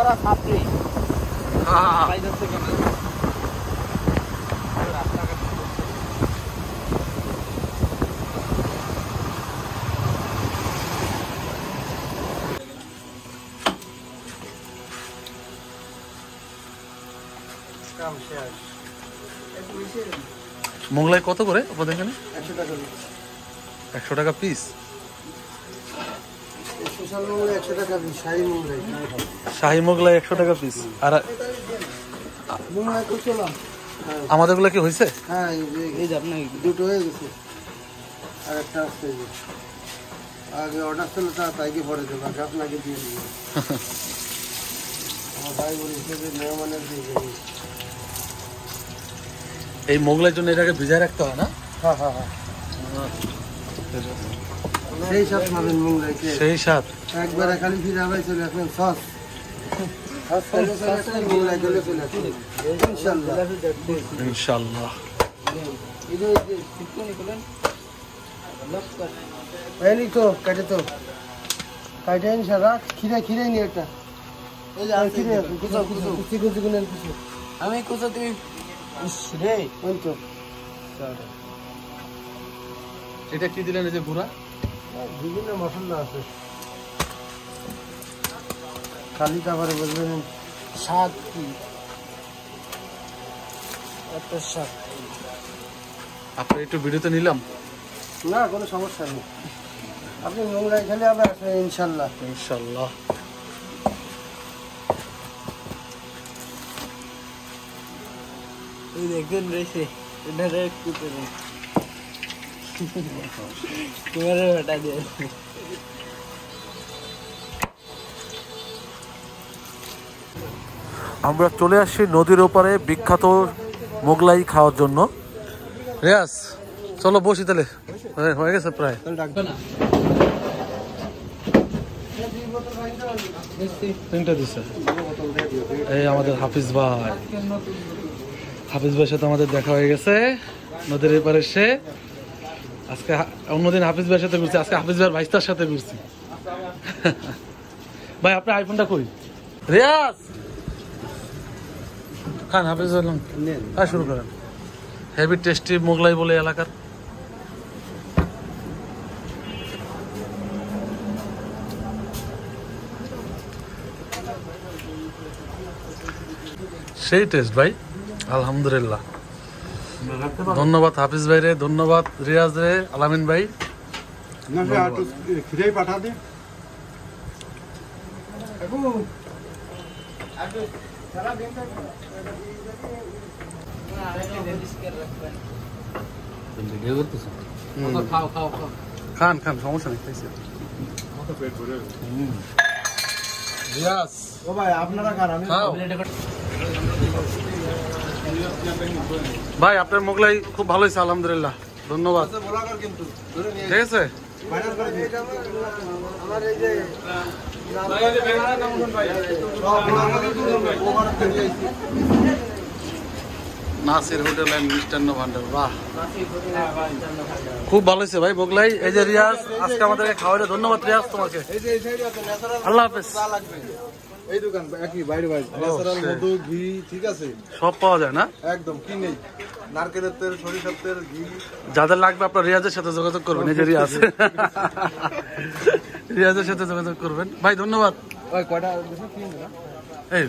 করা ছাত্রী মোগলাই কত করে আপনাদের এখানে? 100 টাকা। 100 টাকা পিস। স্পেশাল মোগলাই 100 টাকা পিস, শাহী মোগলাই। শাহী মোগলাই 100 টাকা পিস। আর মোগলাই তো চলাম। আমাদেরগুলো কি হয়েছে? হ্যাঁ এই যে আপনার দুটো হয়ে গেছে, আর একটা আসছে। আগে অর্ডার ছিল তাইকে পরে দেবো, আগে আপনাকে দিয়ে দিব। আমার ভাই বলেছে যে মেহমানের দিয়ে দেবো। এই মোগলাইয়ের জন্য এটাকে ভিজায় রাখতে হয় না? হ্যাঁ হ্যাঁ হ্যাঁ, সেই স্বাদ পাবেন মোগলাইতে। সেই স্বাদ একবারে খালি ফিরাবে চলে আসবেন সস মোগলাই চলে চলে আসবেন ইনশাল্লাহ। ইনশাআল্লাহ। এই তো কাটে তো কাটে ইনশাল্লাহ। খিরে নি একটা আমি কোথা থেকে রে ওই তো। এটা কি দিলেন? এই যে গুঁড়া বিভিন্ন মশলা আছে, খালি তারপরে বলবেন স্বাদ কি এত স্বাদ। আপনার একটু ভিডিওতে নিলাম। না কোনো সমস্যা নেই, আপনি মোগলাই খেলে আবার আসবেন ইনশাল্লাহ। ইনশাআল্লাহ। এই দেখবেন রয়েছে এটা একটু আমরা চলে আসছি নদীর ওপারে বিখ্যাত মোগলাই খাওয়ার জন্য। রিয়াজ চলো বসি তাহলে, হয়ে গেছে প্রায়। তিনটা দিছে। এই আমাদের হাফিজ ভাই, হাফিজ ভাইয়ের সাথে আমাদের দেখা হয়ে গেছে নদীর এপারে এসে। আজকে অন্যদিন হাফিজ ভাইয়ের সাথে ঘুরছি, আজকে হাফিজ ভাইয়ের ভাইস্তার সাথে ঘুরছি। ভাই আপনার আইফোনটা কই? রিয়াজ খান, হাফিজ ভাই শুরু করেন। হেভি টেস্টি মোগলাই বলে এলাকার। সেই টেস্ট ভাই, আলহামদুলিল্লাহ। ধন্যবাদ হাফিজ ভাই রে, ধন্যবাদ রিয়াজ রে, আলামিন ভাই। খিরাই পাঠা দে। খান খান, সমস্যা নেই, খাইছে। রিয়াজ ও ভাই আপনারা খান, আমি ভাই আপনার মোগলাই খুব ভালো হয়েছে আলহামদুলিল্লাহ, ধন্যবাদ। ঠিক আছে আমার এই যে নাসির হোটেল এন্ড মিষ্টান্ন ভান্ডার, বাহ খুব ভালো হয়েছে ভাই মোগলাই। এই যে রিয়াজ আজকে আমাদেরকে খাওয়ালে, ধন্যবাদ রিয়াজ তোমাকে। আল্লাহ হাফেজ। এই দোকান একই বাইরে বাইরে ন্যাচারাল মধু ঘি, ঠিক আছে, সব পাওয়া যায় না একদম কি নেই, নারকেলের তেল, সরিষার তেল, ঘি। যাদের লাগবে আপনার রিয়াজের সাথে যোগাযোগ করবেন। এই যে রিয়াজ, রিয়াজের সাথে যোগাযোগ করবেন ভাই, ধন্যবাদ। কয়টা এই